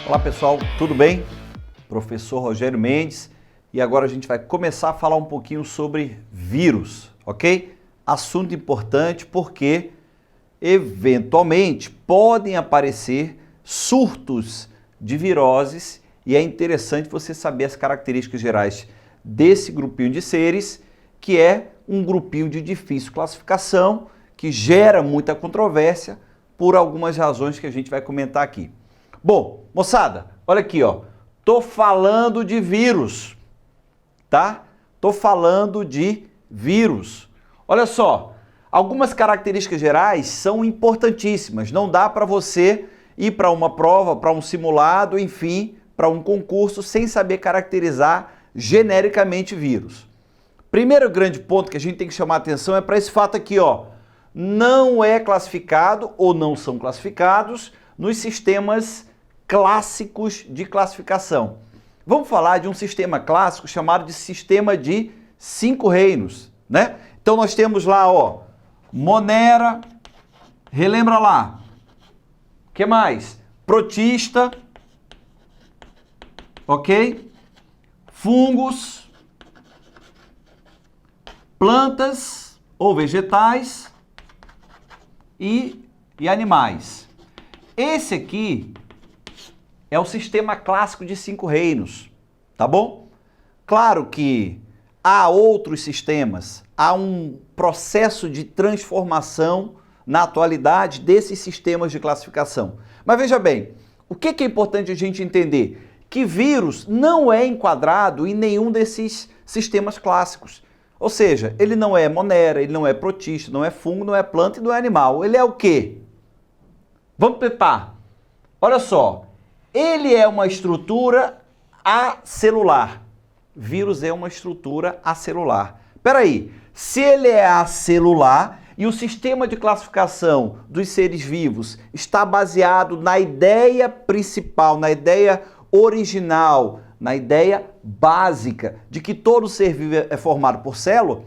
Olá pessoal, tudo bem? Professor Rogério Mendes e agora a gente vai começar a falar um pouquinho sobre vírus, ok? Assunto importante porque eventualmente podem aparecer surtos de viroses e é interessante você saber as características gerais desse grupinho de seres, que é um grupinho de difícil classificação, que gera muita controvérsia por algumas razões que a gente vai comentar aqui. Bom, moçada, olha aqui, ó. Tô falando de vírus, tá? Tô falando de vírus. Olha só, algumas características gerais são importantíssimas. Não dá para você ir para uma prova, para um simulado, enfim, para um concurso sem saber caracterizar genericamente vírus. Primeiro grande ponto que a gente tem que chamar a atenção é para esse fato aqui, ó. Não é classificado ou não são classificados nos sistemas clássicos de classificação. Vamos falar de um sistema clássico chamado de sistema de 5 reinos, né? Então nós temos lá, ó, Monera, relembra lá. O que mais? Protista, ok? Fungos, plantas ou vegetais e animais. Esse aqui é o sistema clássico de 5 reinos, tá bom? Claro que há outros sistemas, há um processo de transformação na atualidade desses sistemas de classificação. Mas veja bem, o que é importante a gente entender? Que vírus não é enquadrado em nenhum desses sistemas clássicos. Ou seja, ele não é monera, ele não é protista, não é fungo, não é planta e não é animal. Ele é o quê? Vamos tentar. Olha só. Ele é uma estrutura acelular. Vírus é uma estrutura acelular. Espera aí, se ele é acelular e o sistema de classificação dos seres vivos está baseado na ideia principal, na ideia original, na ideia básica de que todo ser vivo é formado por célula,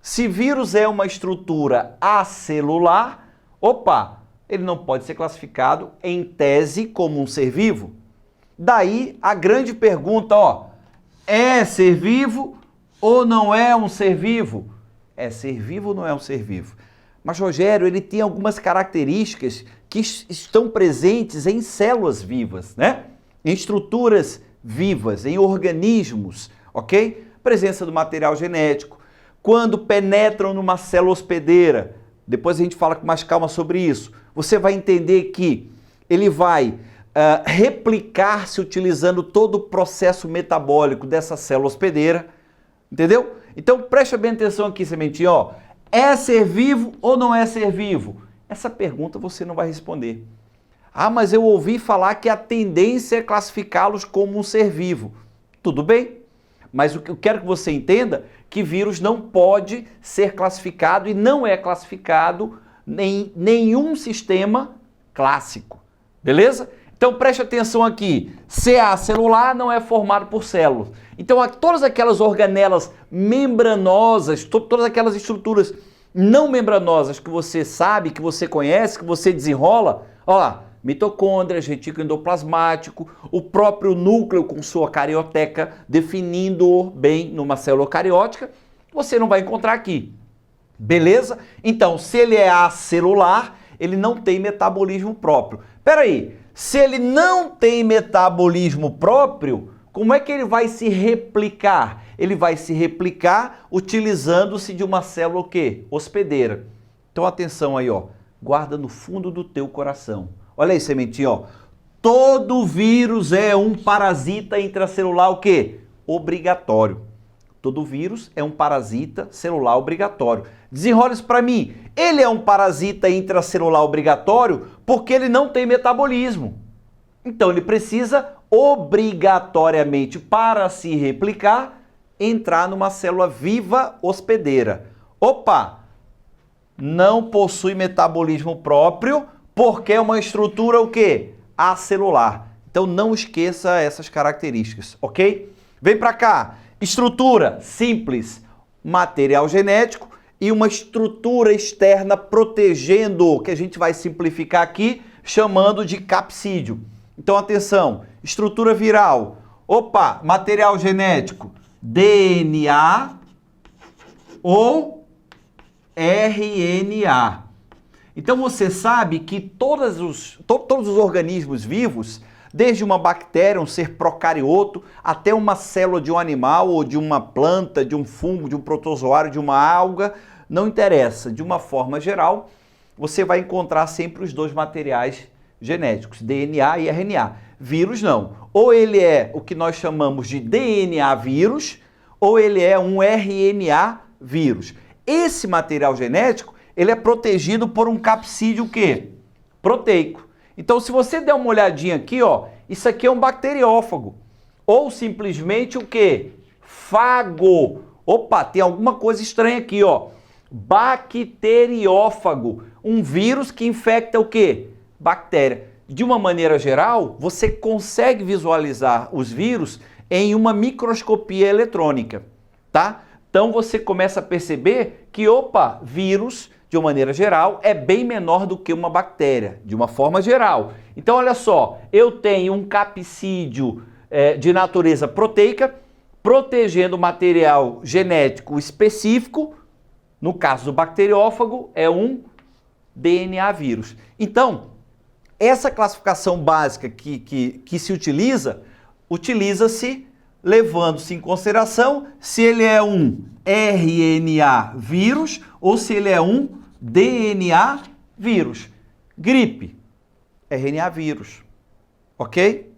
se vírus é uma estrutura acelular, ele não pode ser classificado em tese como um ser vivo. Daí a grande pergunta, ó, é ser vivo ou não é um ser vivo? É ser vivo ou não é um ser vivo? Mas Rogério, ele tem algumas características que estão presentes em células vivas, né? Em estruturas vivas, em organismos, ok? Presença do material genético. Quando penetram numa célula hospedeira, depois a gente fala com mais calma sobre isso, você vai entender que ele vai replicar-se utilizando todo o processo metabólico dessa célula hospedeira, entendeu? Então preste bem atenção aqui, sementinha, ó. É ser vivo ou não é ser vivo? Essa pergunta você não vai responder. Ah, mas eu ouvi falar que a tendência é classificá-los como um ser vivo. Tudo bem, mas o que eu quero que você entenda que vírus não pode ser classificado e não é classificado em nenhum sistema clássico, beleza? Então preste atenção aqui, CA celular não é formado por células. Então todas aquelas organelas membranosas, todas aquelas estruturas não membranosas que você sabe, que você conhece, que você desenrola, ó lá, mitocôndrias, retículo endoplasmático, o próprio núcleo com sua carioteca, definindo bem numa célula cariótica, você não vai encontrar aqui. Beleza? Então, se ele é acelular, ele não tem metabolismo próprio. Espera aí, se ele não tem metabolismo próprio, como é que ele vai se replicar? Ele vai se replicar utilizando-se de uma célula o quê? Hospedeira. Então, atenção aí, ó. Guarda no fundo do teu coração. Olha aí, sementinha, ó. Todo vírus é um parasita intracelular o quê? Obrigatório. Todo vírus é um parasita celular obrigatório. Desenrola isso para mim. Ele é um parasita intracelular obrigatório porque ele não tem metabolismo. Então ele precisa obrigatoriamente, para se replicar, entrar numa célula viva hospedeira. Não possui metabolismo próprio porque é uma estrutura o quê? Acelular. Então não esqueça essas características, ok? Vem para cá. Estrutura simples, material genético e uma estrutura externa protegendo, que a gente vai simplificar aqui, chamando de capsídeo. Então, atenção, estrutura viral. Opa, material genético, DNA ou RNA. Então, você sabe que todos os organismos vivos, desde uma bactéria, um ser procarioto, até uma célula de um animal ou de uma planta, de um fungo, de um protozoário, de uma alga, não interessa. De uma forma geral, você vai encontrar sempre os dois materiais genéticos, DNA e RNA. Vírus não. Ou ele é o que nós chamamos de DNA vírus, ou ele é um RNA vírus. Esse material genético, ele é protegido por um capsídeo o quê? Proteico. Então, se você der uma olhadinha aqui, ó, isso aqui é um bacteriófago. Ou simplesmente o quê? Fago. Opa, tem alguma coisa estranha aqui, ó. Bacteriófago. Um vírus que infecta o quê? Bactéria. De uma maneira geral, você consegue visualizar os vírus em uma microscopia eletrônica, tá? Então você começa a perceber que, opa, vírus, de uma maneira geral, é bem menor do que uma bactéria, de uma forma geral. Então, olha só, eu tenho um capsídeo de natureza proteica, protegendo o material genético específico, no caso do bacteriófago, é um DNA vírus. Então, essa classificação básica que se utiliza-se levando-se em consideração se ele é um RNA vírus ou se ele é um DNA vírus. Gripe, RNA vírus, ok?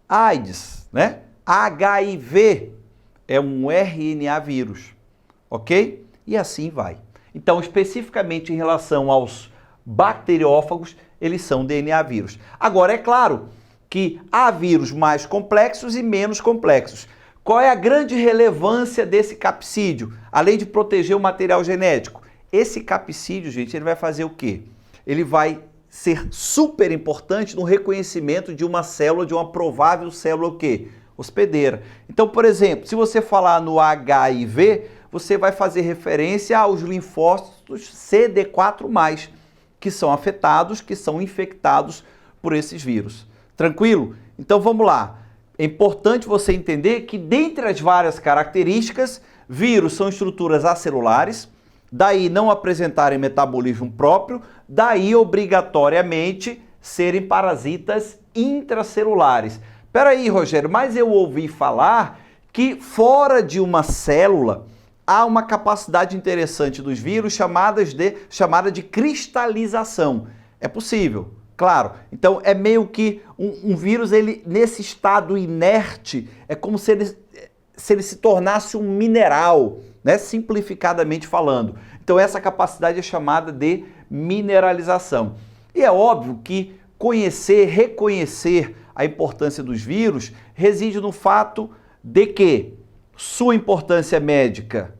AIDS, né? HIV é um RNA vírus, ok? E assim vai. Então, especificamente em relação aos bacteriófagos, eles são DNA vírus. Agora, é claro que há vírus mais complexos e menos complexos. Qual é a grande relevância desse capsídeo, além de proteger o material genético? Esse capsídeo, gente, ele vai fazer o quê? Ele vai ser super importante no reconhecimento de uma célula, de uma provável célula o quê? Hospedeira. Então, por exemplo, se você falar no HIV, você vai fazer referência aos linfócitos CD4+, que são afetados, que são infectados por esses vírus. Tranquilo? Então vamos lá. É importante você entender que, dentre as várias características, vírus são estruturas acelulares, daí não apresentarem metabolismo próprio, daí obrigatoriamente serem parasitas intracelulares. Peraí, Rogério, mas eu ouvi falar que fora de uma célula há uma capacidade interessante dos vírus chamada de cristalização. É possível, claro. Então é meio que um vírus, ele nesse estado inerte, é como se ele se tornasse um mineral, né? Simplificadamente falando. Então essa capacidade é chamada de mineralização. E é óbvio que conhecer, reconhecer a importância dos vírus reside no fato de que sua importância médica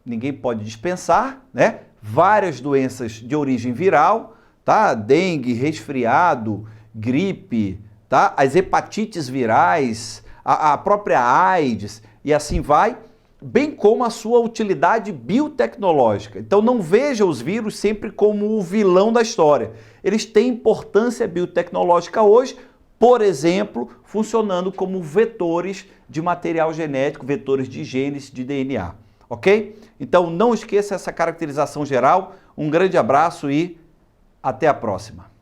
ninguém pode dispensar, né? Várias doenças de origem viral, tá? Dengue, resfriado, gripe, tá? As hepatites virais, a própria AIDS e assim vai, bem como a sua utilidade biotecnológica. Então não veja os vírus sempre como o vilão da história. Eles têm importância biotecnológica hoje, por exemplo, funcionando como vetores de material genético, vetores de genes, de DNA, ok? Então não esqueça essa caracterização geral. Um grande abraço e até a próxima.